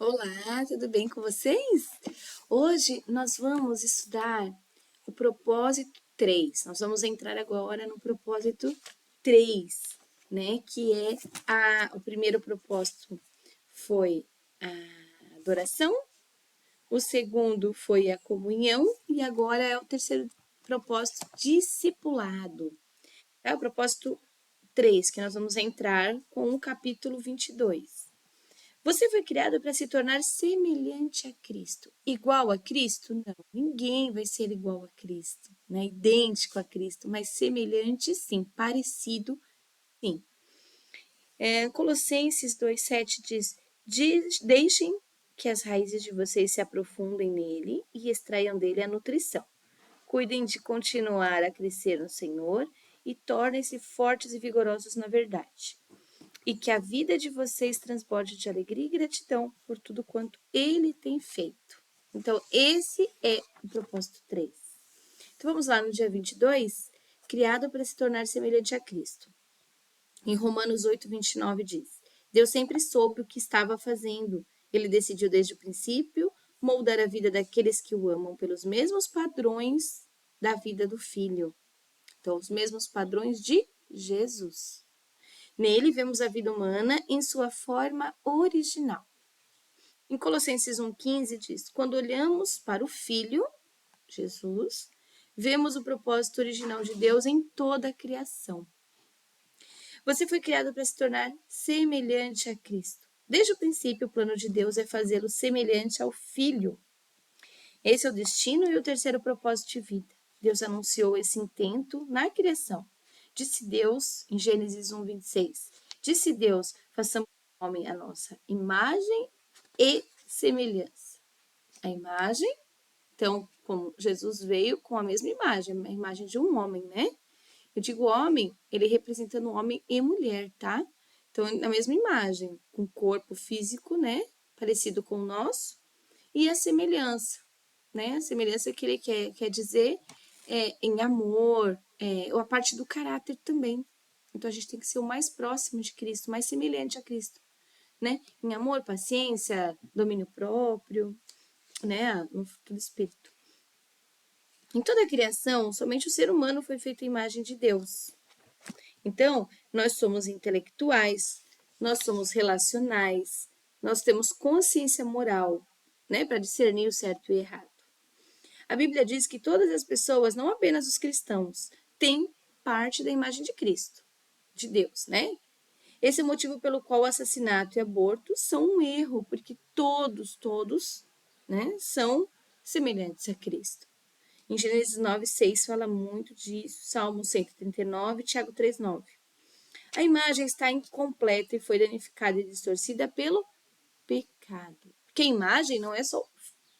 Olá, tudo bem com vocês? Hoje nós vamos estudar o propósito 3. Nós vamos entrar agora no propósito 3, né? Que é o primeiro propósito foi a adoração, o segundo foi a comunhão e agora é o terceiro propósito, discipulado. É o propósito 3 que nós vamos entrar com o capítulo 22. Você foi criado para se tornar semelhante a Cristo. Igual a Cristo? Não, ninguém vai ser igual a Cristo, né? Idêntico a Cristo, mas semelhante sim, parecido sim. Colossenses 2,7 diz: deixem que as raízes de vocês se aprofundem nele e extraiam dele a nutrição. Cuidem de continuar a crescer no Senhor e tornem-se fortes e vigorosos na verdade. E que a vida de vocês transborde de alegria e gratidão por tudo quanto Ele tem feito. Então, esse é o propósito 3. Então, vamos lá no dia 22, criado para se tornar semelhante a Cristo. Em Romanos 8, 29 diz: Deus sempre soube o que estava fazendo. Ele decidiu desde o princípio moldar a vida daqueles que o amam pelos mesmos padrões da vida do Filho. Então, os mesmos padrões de Jesus. Nele vemos a vida humana em sua forma original. Em Colossenses 1,15 diz: quando olhamos para o Filho, Jesus, vemos o propósito original de Deus em toda a criação. Você foi criado para se tornar semelhante a Cristo. Desde o princípio, o plano de Deus é fazê-lo semelhante ao Filho. Esse é o destino e o terceiro propósito de vida. Deus anunciou esse intento na criação. Disse Deus, em Gênesis 1, 26, disse Deus, façamos o homem a nossa imagem e semelhança. A imagem, então, como Jesus veio com a mesma imagem, a imagem de um homem, né? Eu digo homem, ele representando homem e mulher, tá? Então, na mesma imagem, com corpo físico, né? Parecido com o nosso, e a semelhança, né? A semelhança que ele quer dizer em amor, ou a parte do caráter também. Então, a gente tem que ser o mais próximo de Cristo, mais semelhante a Cristo, né? Em amor, paciência, domínio próprio, né? No fruto do Espírito. Em toda a criação, somente o ser humano foi feito à imagem de Deus. Então, nós somos intelectuais, nós somos relacionais, nós temos consciência moral, né? Para discernir o certo e o errado. A Bíblia diz que todas as pessoas, não apenas os cristãos, têm parte da imagem de Cristo, de Deus, né? Esse é o motivo pelo qual o assassinato e aborto são um erro, porque todos, né, são semelhantes a Cristo. Em Gênesis 9,6 fala muito disso, Salmo 139, Tiago 3,9. A imagem está incompleta e foi danificada e distorcida pelo pecado. Porque a imagem não é só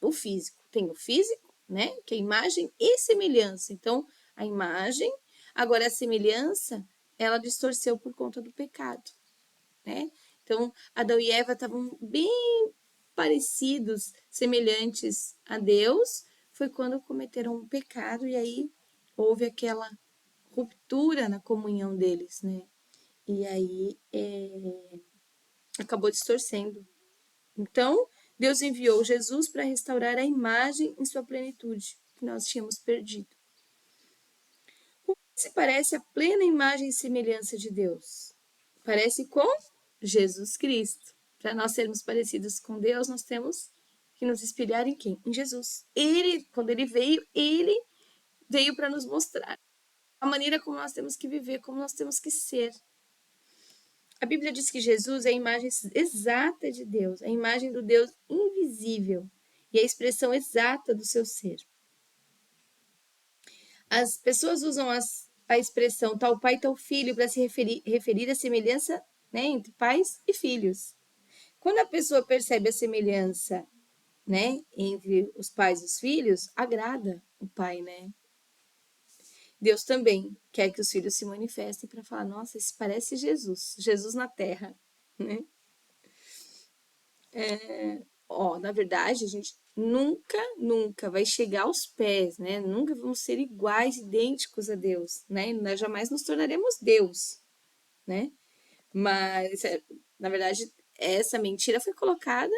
o físico, tem o físico, né? Que é imagem e semelhança. Então, a imagem, agora a semelhança, ela distorceu por conta do pecado, né? Então, Adão e Eva estavam bem parecidos, semelhantes a Deus, foi quando cometeram um pecado e aí houve aquela ruptura na comunhão deles, né? E aí acabou distorcendo. Então, Deus enviou Jesus para restaurar a imagem em sua plenitude, que nós tínhamos perdido. O que se parece a plena imagem e semelhança de Deus? Parece com Jesus Cristo. Para nós sermos parecidos com Deus, nós temos que nos espelhar em quem? Em Jesus. Quando ele veio para nos mostrar a maneira como nós temos que viver, como nós temos que ser. A Bíblia diz que Jesus é a imagem exata de Deus, a imagem do Deus invisível e a expressão exata do seu ser. As pessoas usam a expressão tal pai, tal filho para se referir à semelhança, né, entre pais e filhos. Quando a pessoa percebe a semelhança, né, entre os pais e os filhos, agrada o pai, né? Deus também quer que os filhos se manifestem para falar, nossa, isso parece Jesus, Jesus na terra, né? Na verdade, a gente nunca vai chegar aos pés, né? Nunca vamos ser iguais, idênticos a Deus, né? Nós jamais nos tornaremos Deus, né? Mas, na verdade, essa mentira foi colocada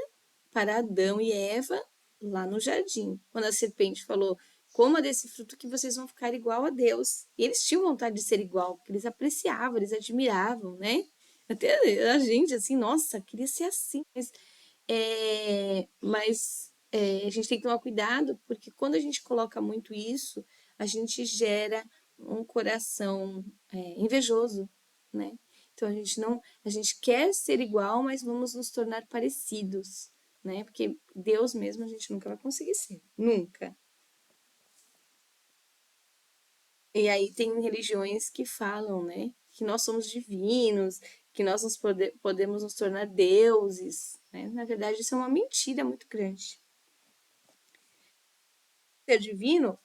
para Adão e Eva lá no jardim, quando a serpente falou: coma desse fruto que vocês vão ficar igual a Deus. E eles tinham vontade de ser igual, porque eles apreciavam, eles admiravam, né? Até a gente, assim, nossa, queria ser assim. A gente tem que tomar cuidado, porque quando a gente coloca muito isso, a gente gera um coração invejoso, né? Então a gente quer ser igual, mas vamos nos tornar parecidos, né? Porque Deus mesmo a gente nunca vai conseguir ser, nunca. E aí tem religiões que falam, né, que nós somos divinos, que nós podemos nos tornar deuses, né? Na verdade, isso é uma mentira muito grande. Ser divino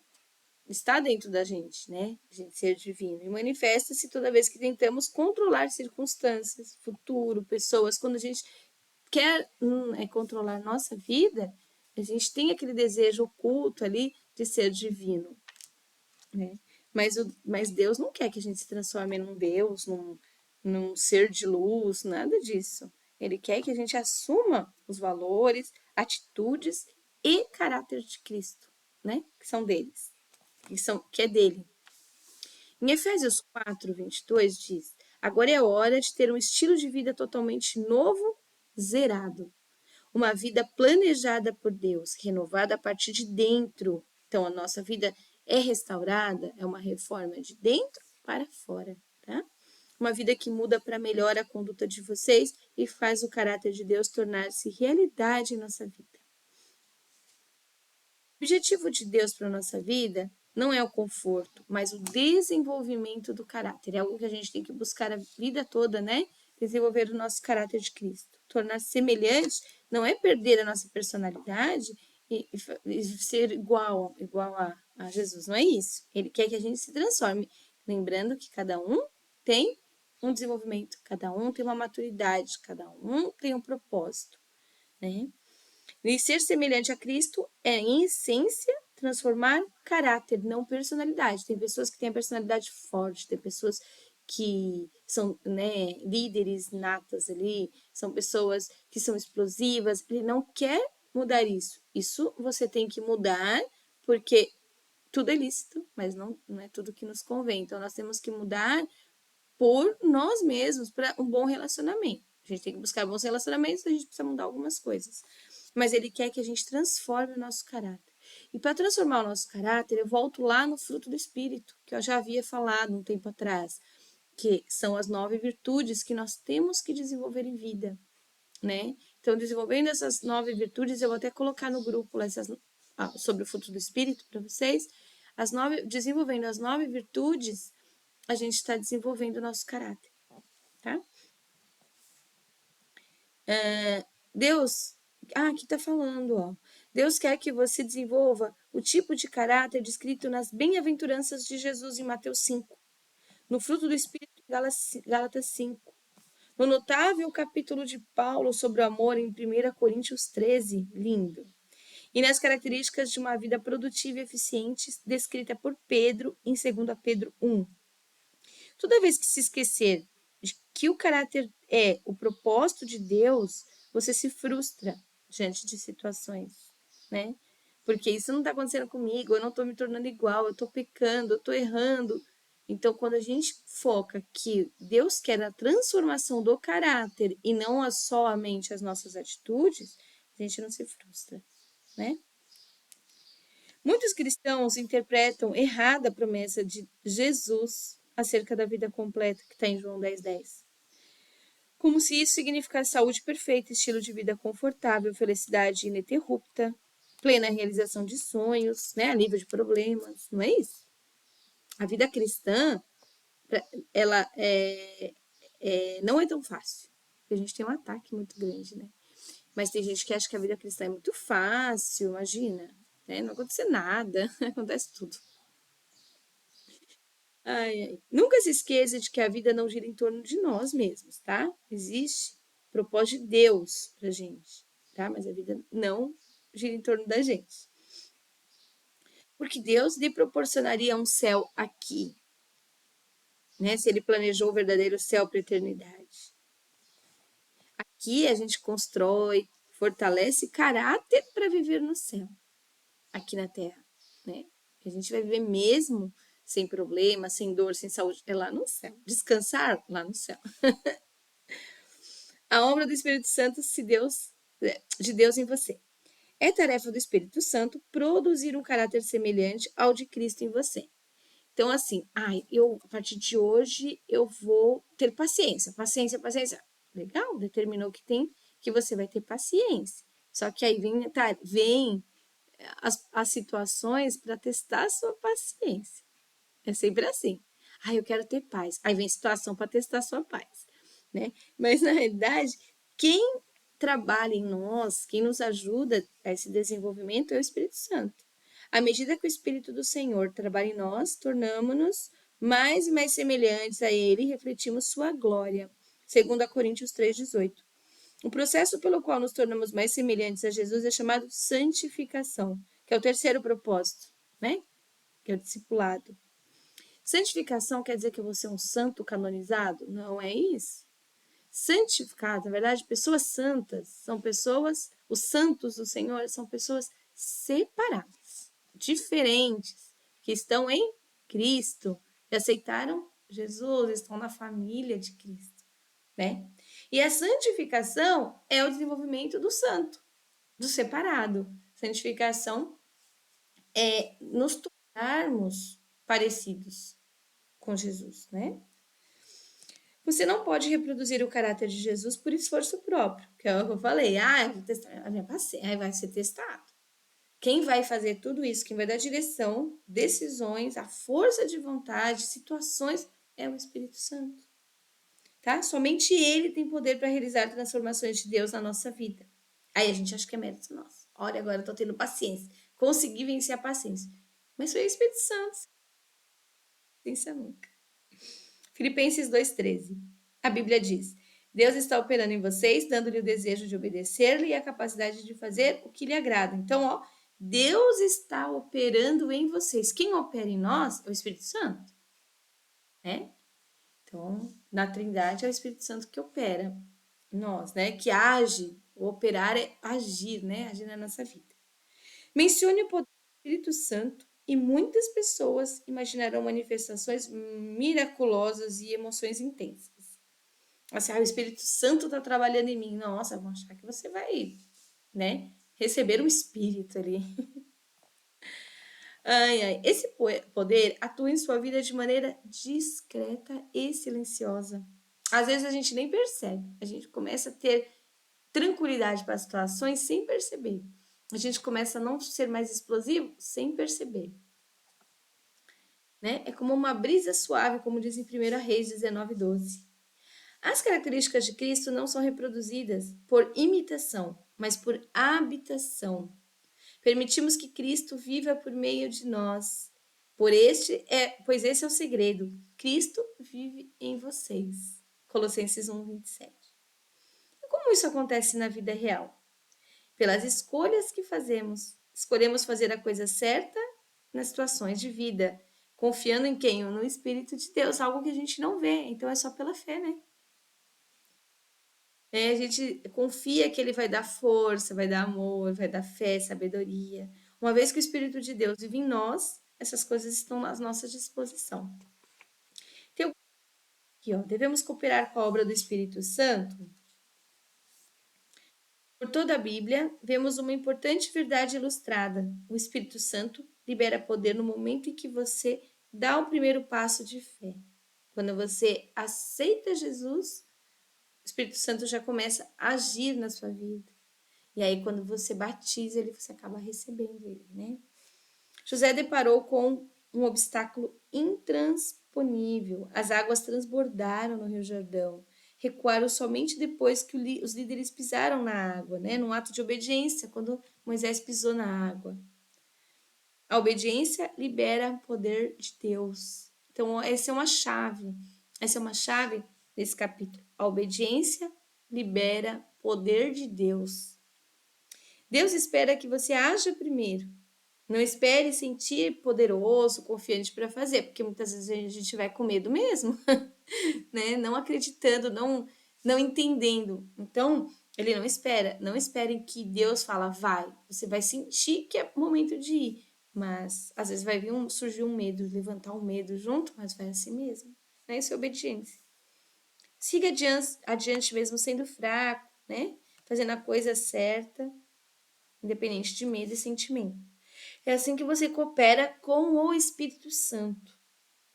está dentro da gente, né? A gente ser divino. E manifesta-se toda vez que tentamos controlar circunstâncias, futuro, pessoas. Quando a gente quer controlar nossa vida, a gente tem aquele desejo oculto ali de ser divino, né? Mas Deus não quer que a gente se transforme num Deus, num ser de luz, nada disso. Ele quer que a gente assuma os valores, atitudes e caráter de Cristo, né? Que são deles, que é dele. Em Efésios 4:22 diz: agora é hora de ter um estilo de vida totalmente novo, zerado. Uma vida planejada por Deus, renovada a partir de dentro. Então, a nossa vida é restaurada, é uma reforma de dentro para fora, tá? Uma vida que muda para melhor a conduta de vocês e faz o caráter de Deus tornar-se realidade em nossa vida. O objetivo de Deus para a nossa vida não é o conforto, mas o desenvolvimento do caráter. É algo que a gente tem que buscar a vida toda, né? Desenvolver o nosso caráter de Cristo. Tornar-se semelhante não é perder a nossa personalidade e ser igual a Jesus. Não é isso. Ele quer que a gente se transforme. Lembrando que cada um tem um desenvolvimento, cada um tem uma maturidade, cada um tem um propósito, né? E ser semelhante a Cristo é, em essência, transformar caráter, não personalidade. Tem pessoas que têm a personalidade forte, tem pessoas que são, né, líderes natas ali, são pessoas que são explosivas. Ele não quer mudar isso. Isso você tem que mudar, porque tudo é lícito, mas não é tudo que nos convém. Então, nós temos que mudar por nós mesmos para um bom relacionamento. A gente tem que buscar bons relacionamentos, a gente precisa mudar algumas coisas. Mas ele quer que a gente transforme o nosso caráter. E para transformar o nosso caráter, eu volto lá no fruto do Espírito, que eu já havia falado um tempo atrás, que são as 9 virtudes que nós temos que desenvolver em vida, né? Então, desenvolvendo essas 9 virtudes, eu vou até colocar no grupo sobre o fruto do Espírito para vocês. Desenvolvendo as 9 virtudes, a gente está desenvolvendo o nosso caráter, tá? Deus, aqui está falando, ó. Deus quer que você desenvolva o tipo de caráter descrito nas bem-aventuranças de Jesus em Mateus 5, no fruto do Espírito em Gálatas 5, no notável capítulo de Paulo sobre o amor em 1 Coríntios 13, lindo, e nas características de uma vida produtiva e eficiente descrita por Pedro em 2 Pedro 1. Toda vez que se esquecer de que o caráter é o propósito de Deus, você se frustra diante de situações, né? Porque isso não está acontecendo comigo, eu não estou me tornando igual, eu estou pecando, eu estou errando. Então, quando a gente foca que Deus quer a transformação do caráter e não somente as nossas atitudes, a gente não se frustra, né? Muitos cristãos interpretam errada a promessa de Jesus acerca da vida completa, que está em João 10:10. Como se isso significasse saúde perfeita, estilo de vida confortável, felicidade ininterrupta, plena realização de sonhos, né, alívio de problemas, não é isso? A vida cristã, ela não é tão fácil. A gente tem um ataque muito grande, né? Mas tem gente que acha que a vida cristã é muito fácil, imagina, né? Não acontece nada, acontece tudo. Ai, ai. Nunca se esqueça de que a vida não gira em torno de nós mesmos, tá? Existe propósito de Deus pra gente, tá? Mas a vida não gira em torno da gente. Porque Deus lhe proporcionaria um céu aqui, né? Se ele planejou o verdadeiro céu para a eternidade. Aqui a gente constrói, fortalece caráter para viver no céu, aqui na terra, né? A gente vai viver mesmo sem problema, sem dor, sem saúde, é lá no céu. Descansar lá no céu. A obra do Espírito Santo de Deus em você. É tarefa do Espírito Santo produzir um caráter semelhante ao de Cristo em você. Então, assim, a partir de hoje, eu vou ter paciência, paciência, paciência. Legal, determinou que você vai ter paciência. Só que aí vem as situações para testar a sua paciência. É sempre assim. Eu quero ter paz. Aí vem situação para testar a sua paz, né? Mas, na realidade, quem trabalha em nós, quem nos ajuda a esse desenvolvimento é o Espírito Santo. À medida que o Espírito do Senhor trabalha em nós, tornamos-nos mais e mais semelhantes a Ele e refletimos sua glória. 2 Coríntios 3,18. O processo pelo qual nos tornamos mais semelhantes a Jesus é chamado santificação, que é o terceiro propósito, né? Que é o discipulado. Santificação quer dizer que você é um santo canonizado? Não é isso. Santificado, na verdade, pessoas santas são pessoas, os santos do Senhor são pessoas separadas, diferentes, que estão em Cristo, que aceitaram Jesus, estão na família de Cristo, né? E a santificação é o desenvolvimento do santo, do separado. Santificação é nos tornarmos parecidos com Jesus, né? Você não pode reproduzir o caráter de Jesus por esforço próprio, que é o que eu falei. Eu vou testar a minha paciência, aí vai ser testado. Quem vai fazer tudo isso, quem vai dar direção, decisões, a força de vontade, situações, é o Espírito Santo. Tá? Somente ele tem poder para realizar transformações de Deus na nossa vida. Aí a gente acha que é mérito nosso. Olha, agora eu tô tendo paciência. Consegui vencer a paciência. Mas foi o Espírito Santo. Paciência nunca. Filipenses 2,13. A Bíblia diz: Deus está operando em vocês, dando-lhe o desejo de obedecer-lhe e a capacidade de fazer o que lhe agrada. Então, Deus está operando em vocês. Quem opera em nós é o Espírito Santo, né? Então, na Trindade é o Espírito Santo que opera em nós, né? Que age. O operar é agir, né? Agir na nossa vida. Mencione o poder do Espírito Santo e muitas pessoas imaginarão manifestações miraculosas e emoções intensas. Assim, o Espírito Santo está trabalhando em mim. Nossa, vão achar que você vai, né? Receber o Espírito ali. Esse poder atua em sua vida de maneira discreta e silenciosa. Às vezes a gente nem percebe. A gente começa a ter tranquilidade para as situações sem perceber. A gente começa a não ser mais explosivo sem perceber. Né? É como uma brisa suave, como diz em 1 Reis 19:12. As características de Cristo não são reproduzidas por imitação, mas por habitação. Permitimos que Cristo viva por meio de nós. Pois esse é o segredo. Cristo vive em vocês. Colossenses 1:27. E como isso acontece na vida real? Pelas escolhas que fazemos. Escolhemos fazer a coisa certa nas situações de vida, confiando em quem? No Espírito de Deus, algo que a gente não vê, então é só pela fé, né? A gente confia que ele vai dar força, vai dar amor, vai dar fé, sabedoria. Uma vez que o Espírito de Deus vive em nós, essas coisas estão à nossa disposição. Então, aqui, devemos cooperar com a obra do Espírito Santo. Por toda a Bíblia, vemos uma importante verdade ilustrada. O Espírito Santo libera poder no momento em que você dá o primeiro passo de fé. Quando você aceita Jesus, o Espírito Santo já começa a agir na sua vida. E aí, quando você batiza ele, você acaba recebendo ele, né? José deparou com um obstáculo intransponível. As águas transbordaram no Rio Jordão. Recuaram somente depois que os líderes pisaram na água, né? Num ato de obediência, quando Moisés pisou na água. A obediência libera o poder de Deus. Então, essa é uma chave. Essa é uma chave desse capítulo. A obediência libera poder de Deus. Deus espera que você haja primeiro. Não espere sentir poderoso, confiante para fazer, porque muitas vezes a gente vai com medo mesmo, né? Não acreditando, não não entendendo. Então, ele não espera. Não esperem que Deus fala, vai. Você vai sentir que é momento de ir. Mas, às vezes, vai surgir um medo, levantar um medo junto, mas vai assim mesmo. Né? Isso é obediência. Siga adiante mesmo sendo fraco, né? Fazendo a coisa certa, independente de medo e sentimento. É assim que você coopera com o Espírito Santo.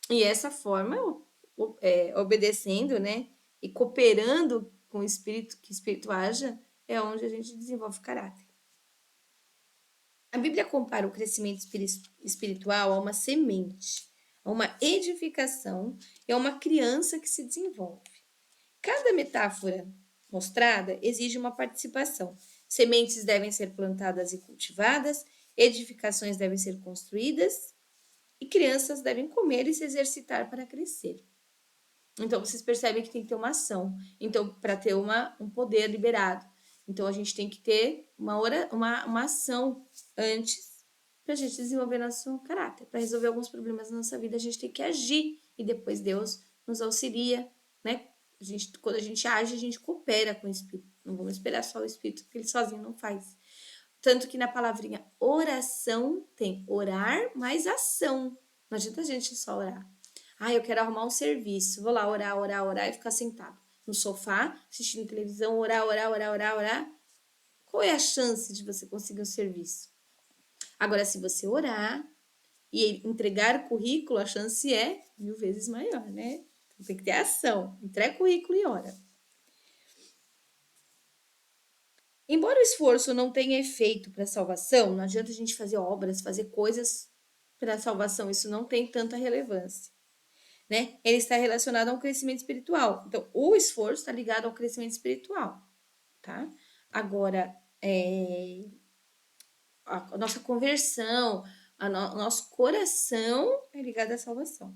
E essa forma, obedecendo, né? E cooperando com o Espírito, que o Espírito haja, é onde a gente desenvolve caráter. A Bíblia compara o crescimento espiritual a uma semente, a uma edificação e a uma criança que se desenvolve. Cada metáfora mostrada exige uma participação. Sementes devem ser plantadas e cultivadas, edificações devem ser construídas e crianças devem comer e se exercitar para crescer. Então, vocês percebem que tem que ter uma ação. Então, para ter um poder liberado. Então, a gente tem que ter uma ação antes para a gente desenvolver nosso caráter. Para resolver alguns problemas na nossa vida, a gente tem que agir. E depois Deus nos auxilia, né? Quando a gente age, a gente coopera com o Espírito. Não vamos esperar só o Espírito, porque ele sozinho não faz. Tanto que na palavrinha oração tem orar mais ação. Não adianta a gente só orar. Eu quero arrumar um serviço. Vou lá orar, orar, orar e ficar sentado no sofá, assistindo televisão, orar, orar, orar, orar, orar. Qual é a chance de você conseguir um serviço? Agora, se você orar e entregar currículo, a chance é 1000 vezes maior, né? Então, tem que ter ação. Entrega currículo e ora. Embora o esforço não tenha efeito para a salvação, não adianta a gente fazer obras, fazer coisas para a salvação, isso não tem tanta relevância, né? Ele está relacionado ao crescimento espiritual. Então, o esforço está ligado ao crescimento espiritual, tá? Agora, a nossa conversão, o nosso coração é ligado à salvação.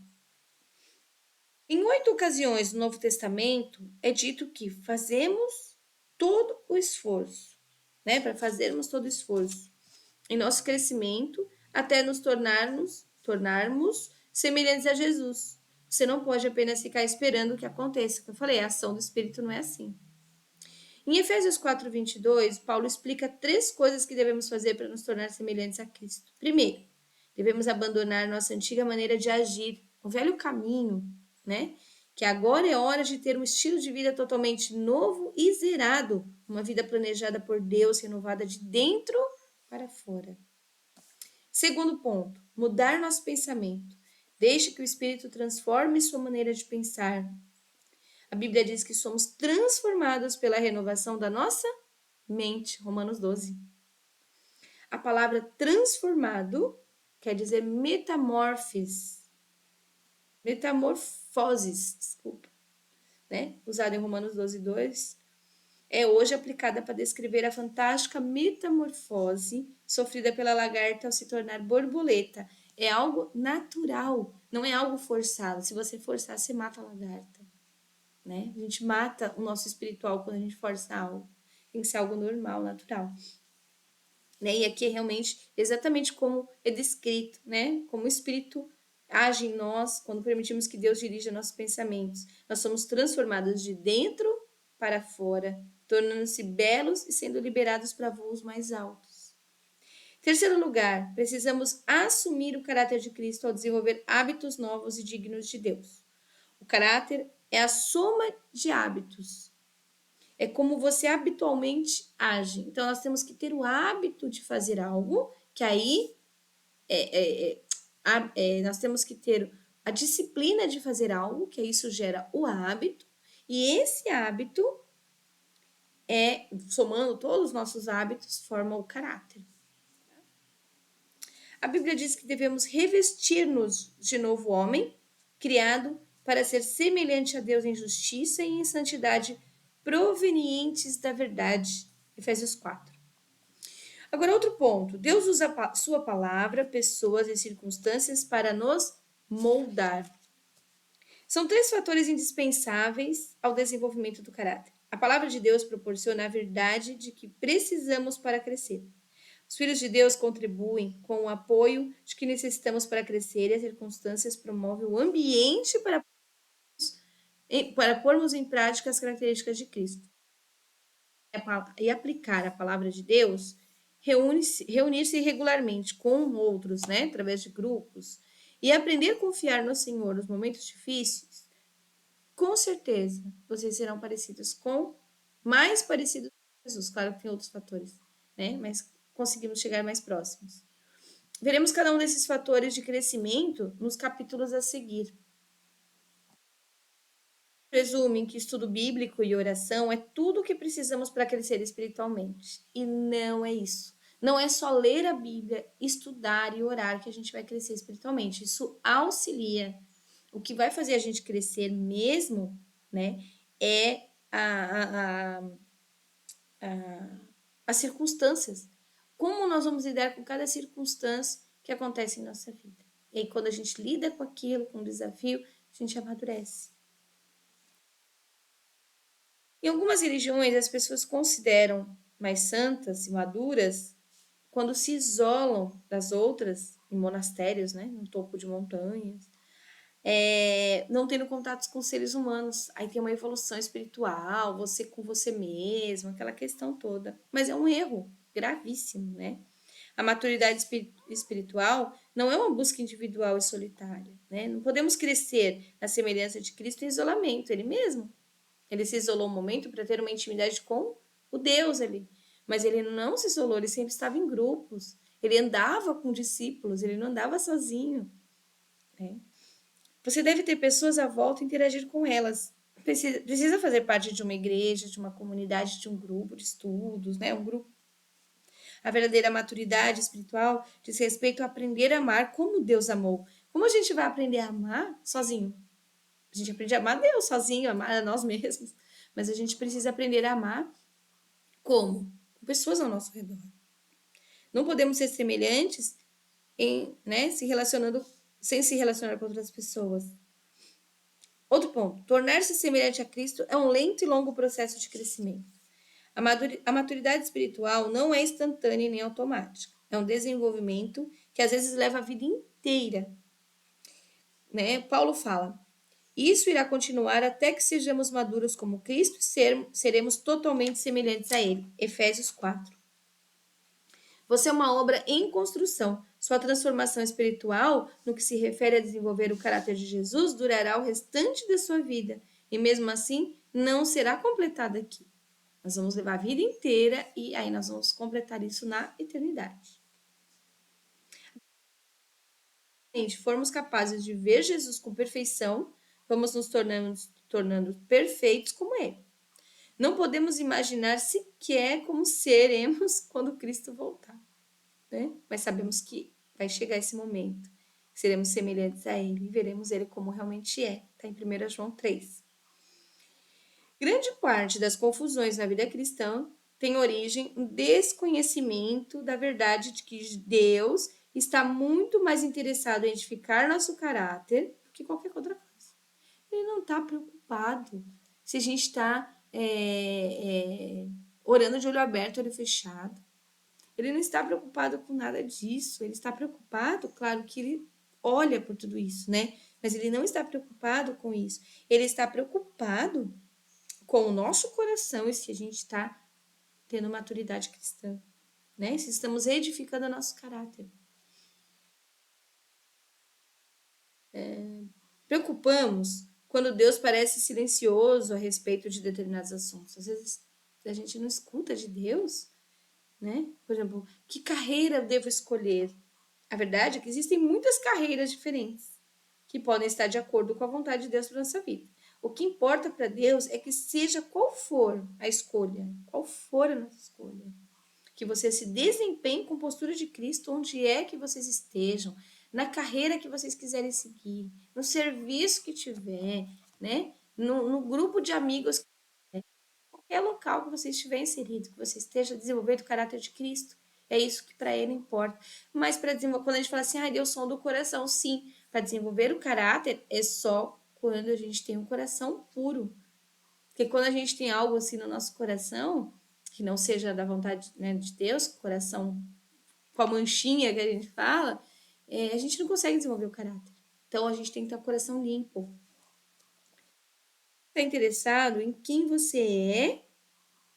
Em 8 ocasiões do Novo Testamento, é dito que fazemos todo o esforço, né? Para fazermos todo o esforço em nosso crescimento até nos tornarmos semelhantes a Jesus. Você não pode apenas ficar esperando que aconteça. Como eu falei, a ação do Espírito não é assim. Em Efésios 4:22, Paulo explica 3 coisas que devemos fazer para nos tornar semelhantes a Cristo. Primeiro, devemos abandonar nossa antiga maneira de agir, o velho caminho, né? Que agora é hora de ter um estilo de vida totalmente novo e zerado, uma vida planejada por Deus, renovada de dentro para fora. Segundo ponto, mudar nosso pensamento. Deixe que o Espírito transforme sua maneira de pensar. A Bíblia diz que somos transformados pela renovação da nossa mente. Romanos 12. A palavra transformado quer dizer metamorfoses, desculpa, né? Usada em Romanos 12, 2. É hoje aplicada para descrever a fantástica metamorfose sofrida pela lagarta ao se tornar borboleta. É algo natural, não é algo forçado. Se você forçar, você mata a lagarta, né? A gente mata o nosso espiritual quando a gente força algo. Tem que ser algo normal, natural. Né? E aqui é realmente exatamente como é descrito, né? Como o Espírito age em nós quando permitimos que Deus dirija nossos pensamentos. Nós somos transformados de dentro para fora, tornando-se belos e sendo liberados para voos mais altos. Terceiro lugar, precisamos assumir o caráter de Cristo ao desenvolver hábitos novos e dignos de Deus. O caráter é a soma de hábitos. É como você habitualmente age. Então, nós temos que ter o hábito de fazer algo, que aí nós temos que ter a disciplina de fazer algo, que isso gera o hábito, e esse hábito somando todos os nossos hábitos, forma o caráter. A Bíblia diz que devemos revestir-nos de novo homem, criado para ser semelhante a Deus em justiça e em santidade provenientes da verdade. Efésios 4. Agora, outro ponto. Deus usa sua palavra, pessoas e circunstâncias para nos moldar. São 3 fatores indispensáveis ao desenvolvimento do caráter. A palavra de Deus proporciona a verdade de que precisamos para crescer. Os filhos de Deus contribuem com o apoio de que necessitamos para crescer e as circunstâncias promovem o ambiente para para pormos em prática as características de Cristo e aplicar a palavra de Deus, reunir-se regularmente com outros, né, através de grupos, e aprender a confiar no Senhor nos momentos difíceis, com certeza vocês serão mais parecidos com Jesus. Claro que tem outros fatores, né, mas conseguimos chegar mais próximos. Veremos cada um desses fatores de crescimento nos capítulos a seguir. Presumem que estudo bíblico e oração é tudo o que precisamos para crescer espiritualmente. E não é isso. Não é só ler a Bíblia, estudar e orar que a gente vai crescer espiritualmente. Isso auxilia. O que vai fazer a gente crescer mesmo, né, é as circunstâncias. Como nós vamos lidar com cada circunstância que acontece em nossa vida. E aí, quando a gente lida com aquilo, com o desafio, a gente amadurece. Em algumas religiões, as pessoas consideram mais santas e maduras quando se isolam das outras em monastérios, né, no topo de montanhas, não tendo contatos com seres humanos. Aí tem uma evolução espiritual, você com você mesmo, aquela questão toda. Mas é um erro gravíssimo, né? A maturidade espiritual não é uma busca individual e solitária, né? Não podemos crescer na semelhança de Cristo em isolamento, ele mesmo. Ele se isolou um momento para ter uma intimidade com o Deus ali. Mas ele não se isolou, ele sempre estava em grupos. Ele andava com discípulos, ele não andava sozinho. Né? Você deve ter pessoas à volta e interagir com elas. Precisa fazer parte de uma igreja, de uma comunidade, de um grupo de estudos, né? Um grupo. A verdadeira maturidade espiritual diz respeito a aprender a amar como Deus amou. Como a gente vai aprender a amar sozinho? A gente aprende a amar Deus sozinho, amar a nós mesmos. Mas a gente precisa aprender a amar como? Com pessoas ao nosso redor. Não podemos ser semelhantes né, sem se relacionar com outras pessoas. Outro ponto, tornar-se semelhante a Cristo é um lento e longo processo de crescimento. A maturidade espiritual não é instantânea nem automática. É um desenvolvimento que às vezes leva a vida inteira. Né? Paulo fala, isso irá continuar até que sejamos maduros como Cristo e seremos totalmente semelhantes a Ele. Efésios 4. Você é uma obra em construção. Sua transformação espiritual, no que se refere a desenvolver o caráter de Jesus, durará o restante da sua vida. E mesmo assim, não será completada aqui. Nós vamos levar a vida inteira e aí nós vamos completar isso na eternidade. Se formos capazes de ver Jesus com perfeição, vamos nos tornando perfeitos como Ele. Não podemos imaginar sequer como seremos quando Cristo voltar. Né? Mas sabemos que vai chegar esse momento. Seremos semelhantes a Ele e veremos Ele como realmente é. Está em 1 João 3. Grande parte das confusões na vida cristã tem origem no desconhecimento da verdade de que Deus está muito mais interessado em edificar nosso caráter do que qualquer outra coisa. Ele não está preocupado se a gente está orando de olho aberto, olho fechado. Ele não está preocupado com nada disso. Ele está preocupado, claro que ele olha por tudo isso, né? Mas ele não está preocupado com isso. Ele está preocupado com o nosso coração e se a gente está tendo maturidade cristã, né? Se estamos edificando o nosso caráter. Preocupamos quando Deus parece silencioso a respeito de determinados assuntos. Às vezes a gente não escuta de Deus, né? Por exemplo, que carreira eu devo escolher? A verdade é que existem muitas carreiras diferentes que podem estar de acordo com a vontade de Deus para a nossa vida. O que importa para Deus é que seja qual for a escolha, qual for a nossa escolha, que você se desempenhe com postura de Cristo onde é que vocês estejam, na carreira que vocês quiserem seguir, no serviço que tiver, né? No grupo de amigos, qualquer local que você estiver inserido, que você esteja desenvolvendo o caráter de Cristo. É isso que para ele importa. Mas para desenvolver, quando a gente fala assim, Deus som do coração, sim, para desenvolver o caráter é só quando a gente tem um coração puro. Porque quando a gente tem algo assim no nosso coração, que não seja da vontade, né, de Deus, coração com a manchinha que a gente fala, a gente não consegue desenvolver o caráter. Então a gente tem que ter o coração limpo. Está interessado em quem você é,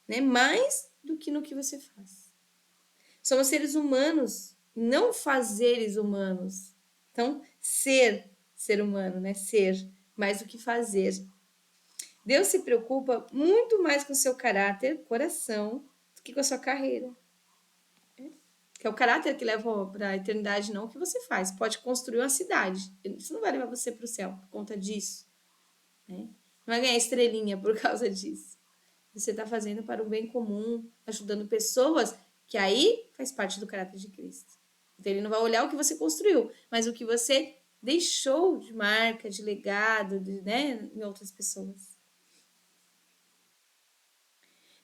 né? Mais do que no que você faz. Somos seres humanos, não fazeres humanos. Então, ser humano, né? Ser, mais do que fazer. Deus se preocupa muito mais com o seu caráter, coração, do que com a sua carreira. Que é o caráter que leva para a eternidade, não o que você faz. Pode construir uma cidade. Isso não vai levar você para o céu por conta disso. Né? Não vai ganhar estrelinha por causa disso. Você está fazendo para o bem comum, ajudando pessoas, que aí faz parte do caráter de Cristo. Então ele não vai olhar o que você construiu, mas o que você deixou de marca, de legado, né, em outras pessoas.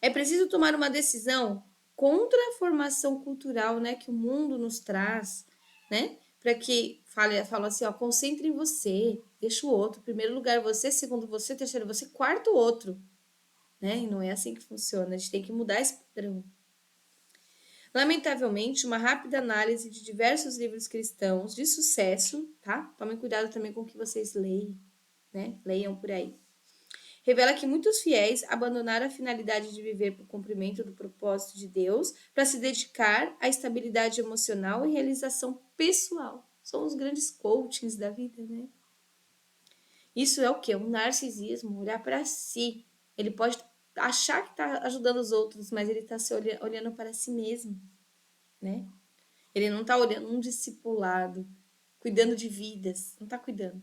É preciso tomar uma decisão contra a formação cultural, né, que o mundo nos traz, né? Para que fala assim, ó, concentre em você, deixa o outro, primeiro lugar você, segundo você, terceiro você, quarto outro, né? E não é assim que funciona, a gente tem que mudar esse padrão. Lamentavelmente, uma rápida análise de diversos livros cristãos de sucesso, tá? Tomem cuidado também com o que vocês leem, né? Leiam por aí. Revela que muitos fiéis abandonaram a finalidade de viver para o cumprimento do propósito de Deus para se dedicar à estabilidade emocional e realização pessoal. São os grandes coachings da vida, né? Isso é o quê? Um narcisismo, olhar para si. Ele pode achar que está ajudando os outros, mas ele está se olhando para si mesmo, né? Ele não está olhando um discipulado, cuidando de vidas, não está cuidando.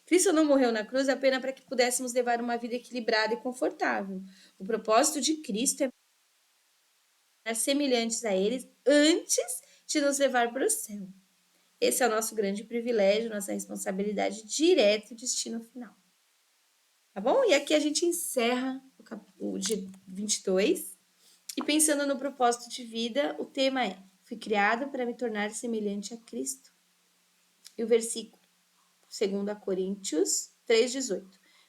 Cristo não morreu na cruz apenas para que pudéssemos levar uma vida equilibrada e confortável. O propósito de Cristo é ser semelhantes a eles antes de nos levar para o céu. Esse é o nosso grande privilégio, nossa responsabilidade direta e destino final. Tá bom? E aqui a gente encerra o dia 22. E pensando no propósito de vida, o tema é: fui criado para me tornar semelhante a Cristo. E o versículo, 2 Coríntios 3,18.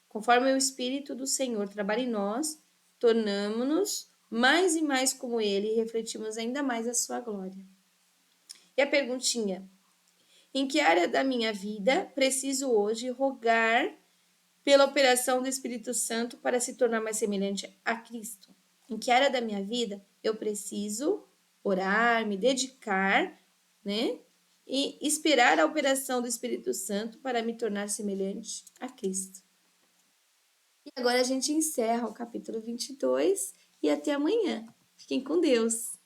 Conforme o Espírito do Senhor trabalha em nós, tornamo-nos mais e mais como Ele e refletimos ainda mais a sua glória. E a perguntinha: em que área da minha vida preciso hoje rogar pela operação do Espírito Santo para se tornar mais semelhante a Cristo? Em que área da minha vida eu preciso orar, me dedicar, né? E esperar a operação do Espírito Santo para me tornar semelhante a Cristo. E agora a gente encerra o capítulo 22 e até amanhã. Fiquem com Deus.